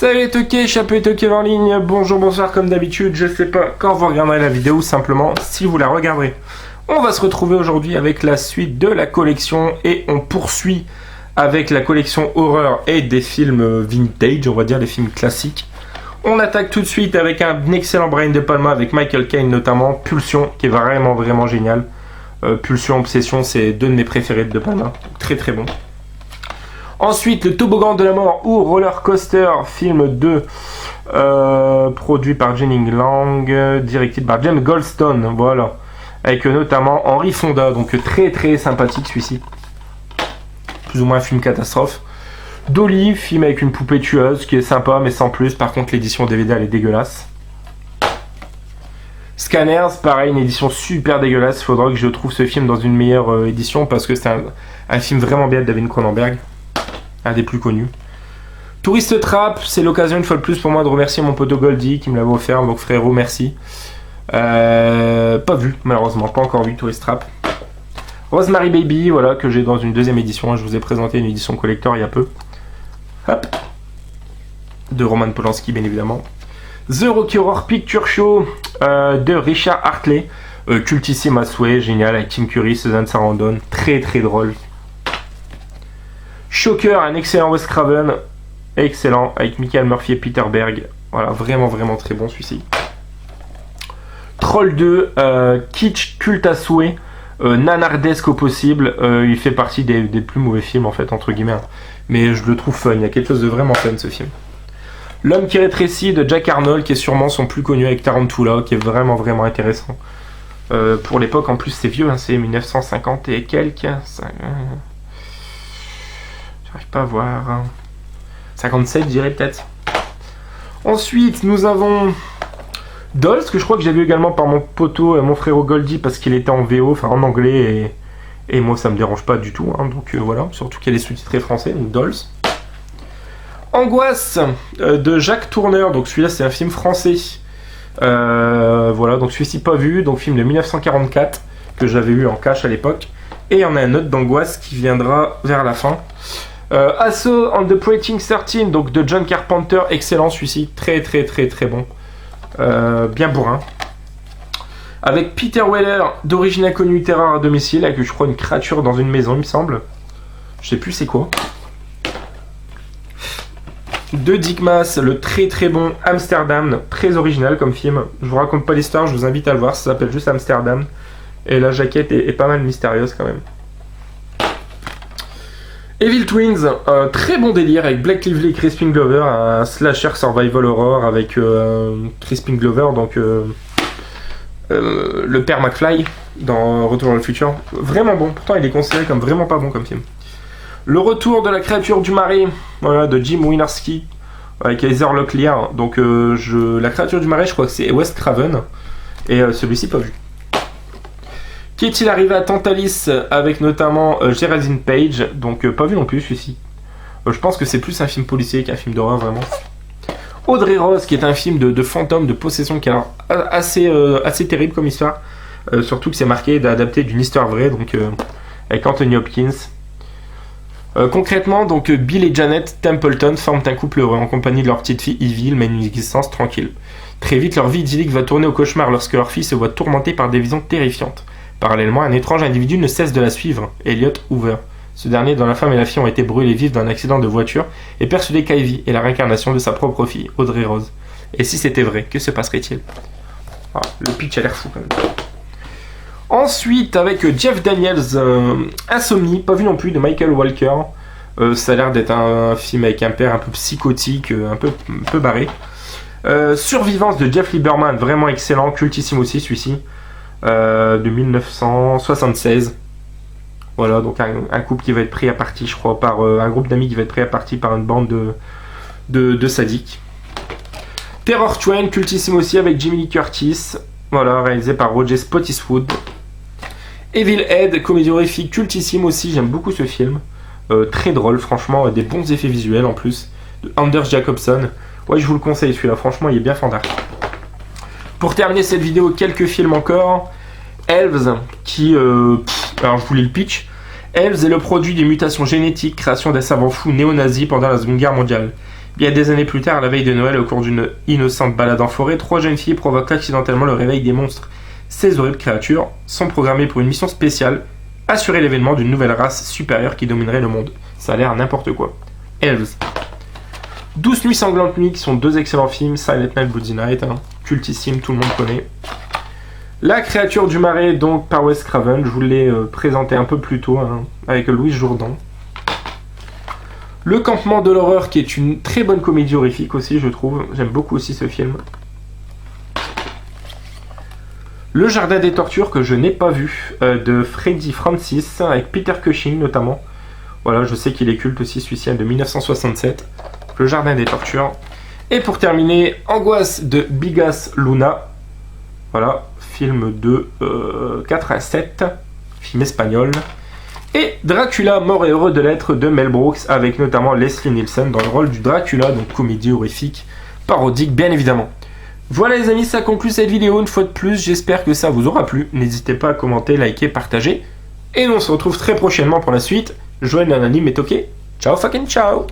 Salut les toqués, Chapeau et toqués en ligne, bonjour, bonsoir comme d'habitude, je sais pas quand vous regarderez la vidéo ou simplement si vous la regarderez. On va se retrouver aujourd'hui avec la suite de la collection et on poursuit avec la collection horreur et des films vintage, on va dire des films classiques. On attaque tout de suite avec un excellent Brian De Palma avec Michael Caine notamment, Pulsion qui est vraiment génial. Pulsion, Obsession, c'est deux de mes préférés de Palma, très bon. Ensuite, Le Toboggan de la Mort ou Roller Coaster, film 2, produit par Jenny Lang, directé par James Goldstone, voilà. Avec notamment Henry Fonda, donc très sympathique celui-ci. Plus ou moins un film catastrophe. Dolly, film avec une poupée tueuse, qui est sympa mais sans plus. Par contre, l'édition DVD, elle est dégueulasse. Scanners, pareil, une édition super dégueulasse. Il faudra que je trouve ce film dans une meilleure édition parce que c'est un film vraiment bien de David Cronenberg. Un des plus connus. Tourist Trap, c'est l'occasion une fois de plus pour moi de remercier mon poteau Goldie qui me l'avait offert, donc frérot merci. Pas vu malheureusement, pas encore vu Tourist Trap. Rosemary Baby, voilà, que j'ai dans une deuxième édition, je vous ai présenté une édition collector il y a peu. Hop. De Roman Polanski bien évidemment. The Rocky Horror Picture Show de Richard Hartley, cultissime à souhait, génial, avec Tim Curry, Susan Sarandon, très drôle. Shocker, un excellent Wes Craven, excellent, avec Michael Murphy et Peter Berg. Voilà, vraiment très bon celui-ci. Troll 2, kitsch, culte à souhait, nanardesque au possible. Il fait partie des plus mauvais films en fait, entre guillemets. Mais je le trouve fun, il y a quelque chose de vraiment fun ce film. L'homme qui rétrécit de Jack Arnold, qui est sûrement son plus connu avec Tarantula, qui est vraiment intéressant. Pour l'époque, en plus c'est vieux, hein, c'est 1950 et quelques. J'arrive pas à voir. 57, je dirais peut-être. Ensuite, nous avons Dolls, que je crois que j'ai vu également par mon poteau, mon frérot Goldie, parce qu'il était en VO, enfin en anglais, et moi ça me dérange pas du tout. Hein, donc voilà, surtout qu'il y a les sous-titrés français, donc Dolls. Angoisse de Jacques Tourneur, donc celui-là c'est un film français. Voilà, donc celui-ci pas vu, donc film de 1944, que j'avais eu en cash à l'époque. Et il y en a un autre d'Angoisse qui viendra vers la fin. Assault on the Preaching 13, donc de John Carpenter, excellent celui-ci, très bon, bien bourrin. Avec Peter Weller, d'origine inconnue, terreur à domicile, avec je crois une créature dans une maison, il me semble. Je sais plus c'est quoi. De Dick Maas, le très bon Amsterdam, très original comme film. Je vous raconte pas l'histoire, je vous invite à le voir, ça s'appelle juste Amsterdam. Et la jaquette est pas mal mystérieuse quand même. Evil Twins, très bon délire avec Blake Lively et Crispin Glover, un slasher survival horror avec Crispin Glover, donc le père McFly dans Retour vers le futur. Vraiment bon, pourtant il est considéré comme vraiment pas bon comme film. Le retour de la créature du marais, voilà, de Jim Wynorski avec Heather Locklear. Donc la créature du marais, je crois que c'est Wes Craven, et celui-ci pas vu. Qu'est-il arrivé à Tantalis avec notamment Geraldine Page, donc pas vu non plus celui-ci. Je pense que c'est plus un film policier qu'un film d'horreur vraiment. Audrey Rose, qui est un film de fantôme, de possession, qui est assez terrible comme histoire. Surtout que c'est marqué d'adapter d'une histoire vraie, donc avec Anthony Hopkins. Concrètement, donc Bill et Janet Templeton forment un couple heureux en compagnie de leur petite fille Evil, mènent une existence tranquille. Très vite, leur vie idyllique va tourner au cauchemar lorsque leur fille se voit tourmentée par des visions terrifiantes. Parallèlement, un étrange individu ne cesse de la suivre, Elliot Hoover. Ce dernier, dont la femme et la fille ont été brûlées vives d'un accident de voiture, est persuadé qu'Ivy est la réincarnation de sa propre fille, Audrey Rose. Et si c'était vrai, que se passerait-il ? Le pitch a l'air fou quand même. Ensuite, avec Jeff Daniels, Insomnie, pas vu non plus, de Michael Walker. Ça a l'air d'être un film avec un père un peu psychotique, un peu barré. Survivance de Jeff Lieberman, vraiment excellent, cultissime aussi celui-ci. De 1976. Voilà, donc un couple qui va être pris à partie, je crois, par un groupe d'amis qui va être pris à partie par une bande de sadiques. Terror Train, cultissime aussi avec Jamie Lee Curtis, voilà, réalisé par Roger Spottiswoode. Evil Head, comédie horrifique, cultissime aussi, j'aime beaucoup ce film. Très drôle, franchement, des bons effets visuels en plus. De Anders Jacobson. Ouais, je vous le conseille celui-là, franchement, il est bien fandard. Pour terminer cette vidéo, quelques films encore. Elves, qui... alors je vous lis le pitch. Elves est le produit des mutations génétiques, création des savants fous néo-nazis pendant la Seconde Guerre mondiale. Bien des années plus tard, à la veille de Noël, au cours d'une innocente balade en forêt, 3 jeunes filles provoquent accidentellement le réveil des monstres. Ces horribles créatures sont programmées pour une mission spéciale, assurer l'événement d'une nouvelle race supérieure qui dominerait le monde. Ça a l'air n'importe quoi. Elves. 12 nuits sanglantes nuits, qui sont 2 excellents films, Silent Night, Bloody Night, cultissime, tout le monde connaît. La créature du marais, donc par Wes Craven, je vous l'ai présenté un peu plus tôt, avec Louis Jourdan. Le campement de l'horreur, qui est une très bonne comédie horrifique aussi, je trouve. J'aime beaucoup aussi ce film. Le jardin des tortures, que je n'ai pas vu, de Freddy Francis, avec Peter Cushing notamment. Voilà, je sais qu'il est culte aussi, celui-ci de 1967. Le jardin des tortures. Et pour terminer, Angoisse de Bigas Luna. Voilà, film de 87, film espagnol. Et Dracula, mort et heureux de l'être de Mel Brooks, avec notamment Leslie Nielsen dans le rôle du Dracula, donc comédie horrifique, parodique bien évidemment. Voilà les amis, ça conclut cette vidéo une fois de plus, j'espère que ça vous aura plu. N'hésitez pas à commenter, liker, partager. Et nous on se retrouve très prochainement pour la suite. Joël l'anonyme est ok. Ciao fucking ciao.